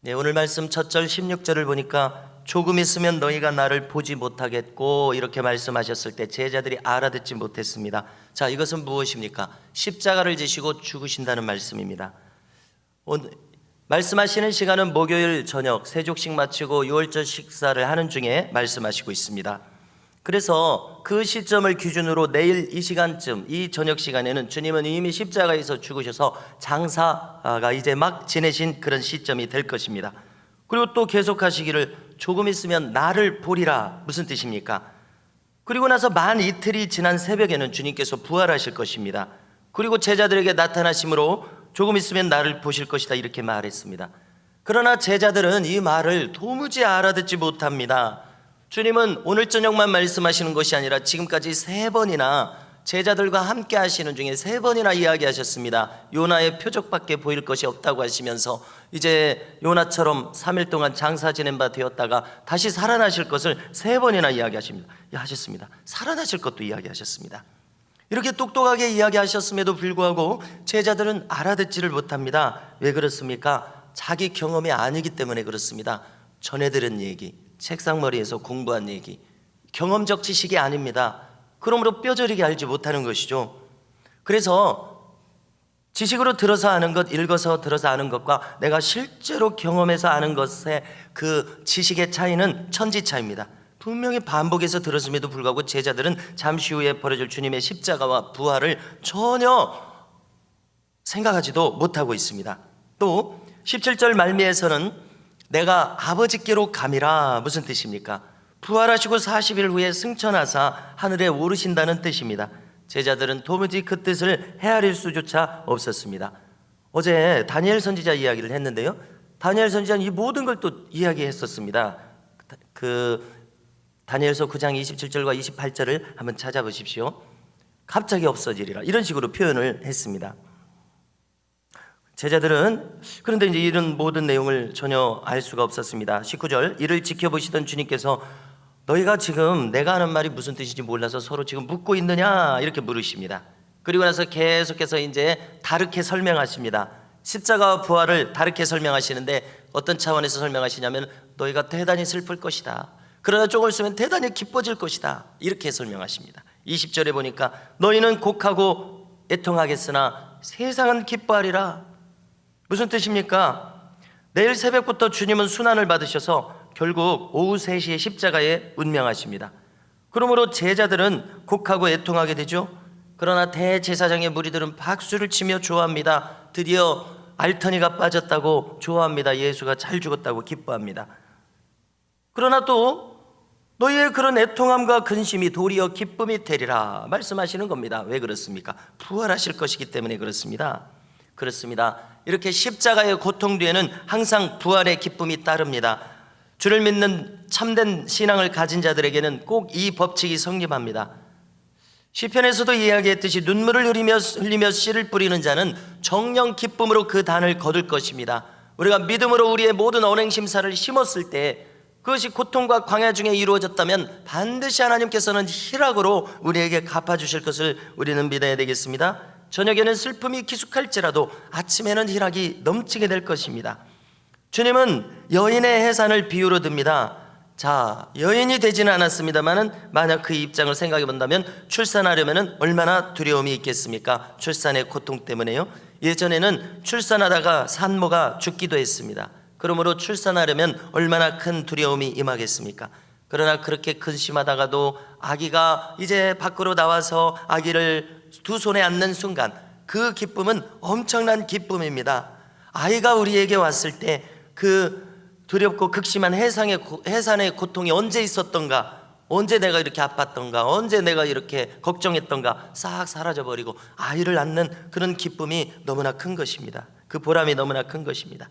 네, 오늘 말씀 첫 절 16절을 보니까 조금 있으면 너희가 나를 보지 못하겠고 이렇게 말씀하셨을 때 제자들이 알아듣지 못했습니다. 자, 이것은 무엇입니까? 십자가를 지시고 죽으신다는 말씀입니다. 오늘 말씀하시는 시간은 목요일 저녁 세족식 마치고 유월절 식사를 하는 중에 말씀하시고 있습니다. 그래서 그 시점을 기준으로 내일 이 시간쯤, 이 저녁 시간에는 주님은 이미 십자가에서 죽으셔서 장사가 이제 막 지내신 그런 시점이 될 것입니다. 그리고 또 계속하시기를 조금 있으면 나를 보리라. 무슨 뜻입니까? 그리고 나서 만 이틀이 지난 새벽에는 주님께서 부활하실 것입니다. 그리고 제자들에게 나타나심으로 조금 있으면 나를 보실 것이다 이렇게 말했습니다. 그러나 제자들은 이 말을 도무지 알아듣지 못합니다. 주님은 오늘 저녁만 말씀하시는 것이 아니라 지금까지 3번이나 제자들과 함께 하시는 중에 3번이나 이야기하셨습니다. 요나의 표적밖에 보일 것이 없다고 하시면서 이제 요나처럼 3일 동안 장사 지낸 바 되었다가 다시 살아나실 것을 3번이나 이야기하셨습니다. 살아나실 것도 이야기하셨습니다. 이렇게 똑똑하게 이야기하셨음에도 불구하고 제자들은 알아듣지를 못합니다. 왜 그렇습니까? 자기 경험이 아니기 때문에 그렇습니다. 전해 들은 얘기, 책상머리에서 공부한 얘기, 경험적 지식이 아닙니다. 그러므로 뼈저리게 알지 못하는 것이죠. 그래서 지식으로 들어서 아는 것, 읽어서 들어서 아는 것과 내가 실제로 경험해서 아는 것의 그 지식의 차이는 천지차이입니다. 분명히 반복해서 들었음에도 불구하고 제자들은 잠시 후에 벌어질 주님의 십자가와 부활을 전혀 생각하지도 못하고 있습니다. 또 17절 말미에서는 내가 아버지께로 감이라. 무슨 뜻입니까? 부활하시고 40일 후에 승천하사 하늘에 오르신다는 뜻입니다. 제자들은 도무지 그 뜻을 헤아릴 수조차 없었습니다. 어제 다니엘 선지자 이야기를 했는데요, 다니엘 선지자는 이 모든 걸 또 이야기했었습니다. 그 다니엘서 9장 27절과 28절을 한번 찾아보십시오. 갑자기 없어지리라 이런 식으로 표현을 했습니다. 제자들은 그런데 이제 이런 모든 내용을 전혀 알 수가 없었습니다. 19절 이를 지켜보시던 주님께서 너희가 지금 내가 하는 말이 무슨 뜻인지 몰라서 서로 지금 묻고 있느냐 이렇게 물으십니다. 그리고 나서 계속해서 이제 다르게 설명하십니다. 십자가와 부활을 다르게 설명하시는데 어떤 차원에서 설명하시냐면 너희가 대단히 슬플 것이다. 그러나 조금 있으면 대단히 기뻐질 것이다. 이렇게 설명하십니다. 20절에 보니까 너희는 곡하고 애통하겠으나 세상은 기뻐하리라. 무슨 뜻입니까? 내일 새벽부터 주님은 순환을 받으셔서 결국 오후 3시에 십자가에 운명하십니다. 그러므로 제자들은 곡하고 애통하게 되죠. 그러나 대제사장의 무리들은 박수를 치며 좋아합니다. 드디어 알터니가 빠졌다고 좋아합니다. 예수가 잘 죽었다고 기뻐합니다. 그러나 또 너희의 그런 애통함과 근심이 도리어 기쁨이 되리라 말씀하시는 겁니다. 왜 그렇습니까? 부활하실 것이기 때문에 그렇습니다. 그렇습니다. 이렇게 십자가의 고통 뒤에는 항상 부활의 기쁨이 따릅니다. 주를 믿는 참된 신앙을 가진 자들에게는 꼭 이 법칙이 성립합니다. 시편에서도 이야기했듯이 눈물을 흘리며 씨를 뿌리는 자는 정령 기쁨으로 그 단을 거둘 것입니다. 우리가 믿음으로 우리의 모든 언행심사를 심었을 때 그것이 고통과 광야 중에 이루어졌다면 반드시 하나님께서는 희락으로 우리에게 갚아주실 것을 우리는 믿어야 되겠습니다. 저녁에는 슬픔이 기숙할지라도 아침에는 희락이 넘치게 될 것입니다. 주님은 여인의 해산을 비유로 듭니다. 자, 여인이 되지는 않았습니다만은 만약 그 입장을 생각해 본다면 출산하려면 얼마나 두려움이 있겠습니까? 출산의 고통 때문에요. 예전에는 출산하다가 산모가 죽기도 했습니다. 그러므로 출산하려면 얼마나 큰 두려움이 임하겠습니까? 그러나 그렇게 근심하다가도 아기가 이제 밖으로 나와서 아기를 두 손에 안는 순간 그 기쁨은 엄청난 기쁨입니다. 아이가 우리에게 왔을 때 그 두렵고 극심한 해산의 고통이 언제 있었던가, 언제 내가 이렇게 아팠던가, 언제 내가 이렇게 걱정했던가 싹 사라져버리고 아이를 낳는 그런 기쁨이 너무나 큰 것입니다. 그 보람이 너무나 큰 것입니다.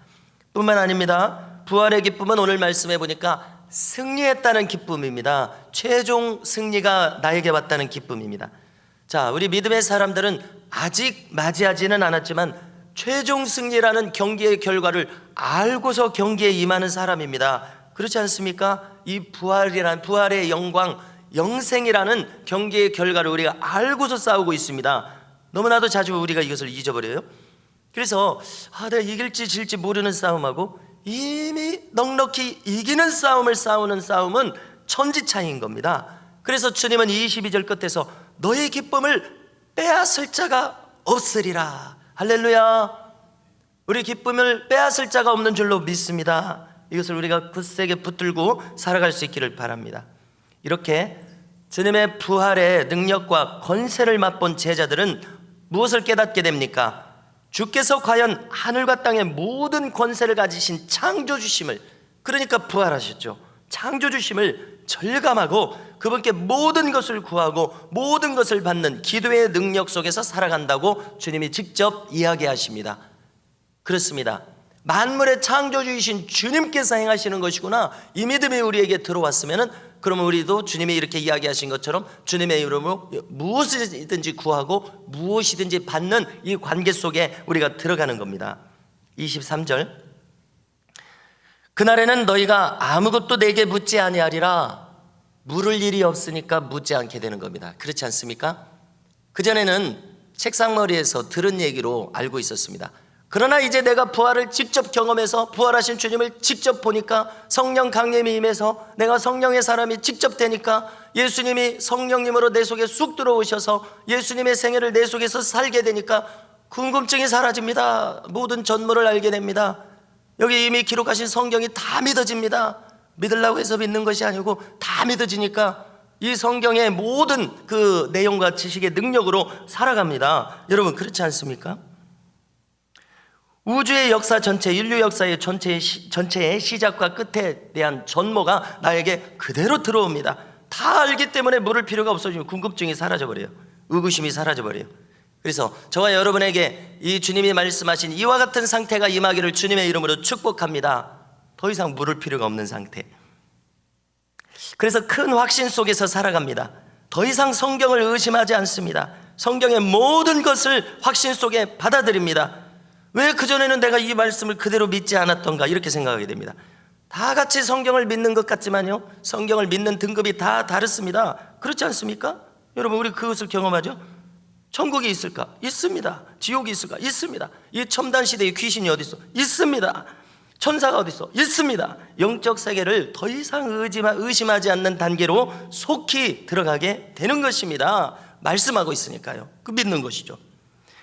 뿐만 아닙니다. 부활의 기쁨은 오늘 말씀해 보니까 승리했다는 기쁨입니다. 최종 승리가 나에게 왔다는 기쁨입니다. 자, 우리 믿음의 사람들은 아직 맞이하지는 않았지만 최종 승리라는 경기의 결과를 알고서 경기에 임하는 사람입니다. 그렇지 않습니까? 이 부활의 영광, 영생이라는 경기의 결과를 우리가 알고서 싸우고 있습니다. 너무나도 자주 우리가 이것을 잊어버려요. 그래서 내가 이길지 질지 모르는 싸움하고 이미 넉넉히 이기는 싸움을 싸우는 싸움은 천지차이인 겁니다. 그래서 주님은 22절 끝에서 너의 기쁨을 빼앗을 자가 없으리라. 할렐루야. 우리 기쁨을 빼앗을 자가 없는 줄로 믿습니다. 이것을 우리가 굳세게 붙들고 살아갈 수 있기를 바랍니다. 이렇게 주님의 부활의 능력과 권세를 맛본 제자들은 무엇을 깨닫게 됩니까? 주께서 과연 하늘과 땅의 모든 권세를 가지신 창조주심을, 그러니까 부활하셨죠, 창조주심을 절감하고 그분께 모든 것을 구하고 모든 것을 받는 기도의 능력 속에서 살아간다고 주님이 직접 이야기하십니다. 그렇습니다. 만물의 창조주이신 주님께서 행하시는 것이구나, 이 믿음이 우리에게 들어왔으면 그러면 우리도 주님이 이렇게 이야기하신 것처럼 주님의 이름으로 무엇이든지 구하고 무엇이든지 받는 이 관계 속에 우리가 들어가는 겁니다. 23절, 그날에는 너희가 아무것도 내게 묻지 아니하리라. 물을 일이 없으니까 묻지 않게 되는 겁니다. 그렇지 않습니까? 그전에는 책상머리에서 들은 얘기로 알고 있었습니다. 그러나 이제 내가 부활을 직접 경험해서 부활하신 주님을 직접 보니까, 성령 강림이 임해서 내가 성령의 사람이 직접 되니까, 예수님이 성령님으로 내 속에 쑥 들어오셔서 예수님의 생애를 내 속에서 살게 되니까 궁금증이 사라집니다. 모든 전모를 알게 됩니다. 여기 이미 기록하신 성경이 다 믿어집니다. 믿으려고 해서 믿는 것이 아니고 다 믿어지니까 이 성경의 모든 그 내용과 지식의 능력으로 살아갑니다. 여러분, 그렇지 않습니까? 우주의 역사 전체, 인류 역사의 전체의 시작과 끝에 대한 전모가 나에게 그대로 들어옵니다. 다 알기 때문에 물을 필요가 없어지면 궁금증이 사라져버려요. 의구심이 사라져버려요. 그래서 저와 여러분에게 이 주님이 말씀하신 이와 같은 상태가 임하기를 주님의 이름으로 축복합니다. 더 이상 물을 필요가 없는 상태. 그래서 큰 확신 속에서 살아갑니다. 더 이상 성경을 의심하지 않습니다. 성경의 모든 것을 확신 속에 받아들입니다. 왜 그전에는 내가 이 말씀을 그대로 믿지 않았던가, 이렇게 생각하게 됩니다. 다 같이 성경을 믿는 것 같지만요, 성경을 믿는 등급이 다 다릅니다. 그렇지 않습니까? 여러분, 우리 그것을 경험하죠? 천국이 있을까? 있습니다. 지옥이 있을까? 있습니다. 이 첨단 시대의 귀신이 어디 있어? 있습니다. 천사가 어디 있어? 있습니다. 영적 세계를 더 이상 의심하지 않는 단계로 속히 들어가게 되는 것입니다. 말씀하고 있으니까요. 그 믿는 것이죠.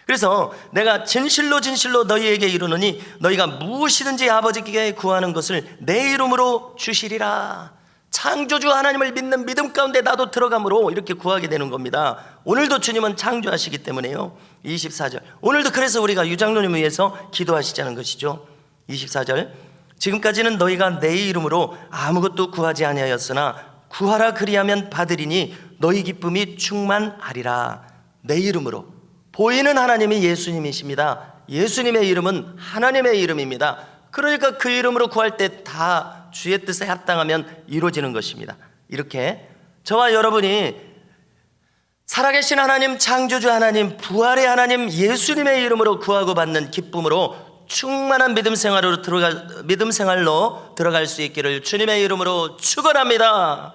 그래서 내가 진실로 진실로 너희에게 이르노니 너희가 무엇이든지 아버지께 구하는 것을 내 이름으로 주시리라. 창조주 하나님을 믿는 믿음 가운데 나도 들어감으로 이렇게 구하게 되는 겁니다. 오늘도 주님은 창조하시기 때문에요. 24절, 오늘도 그래서 우리가 유장로님을 위해서 기도하시자는 것이죠. 24절, 지금까지는 너희가 내 이름으로 아무것도 구하지 아니하였으나 구하라 그리하면 받으리니 너희 기쁨이 충만하리라. 내 이름으로. 보이는 하나님이 예수님이십니다. 예수님의 이름은 하나님의 이름입니다. 그러니까 그 이름으로 구할 때 다 주의 뜻에 합당하면 이루어지는 것입니다. 이렇게 저와 여러분이 살아계신 하나님, 창조주 하나님, 부활의 하나님 예수님의 이름으로 구하고 받는 기쁨으로 충만한 믿음 생활로 들어갈 수 있기를 주님의 이름으로 축원합니다.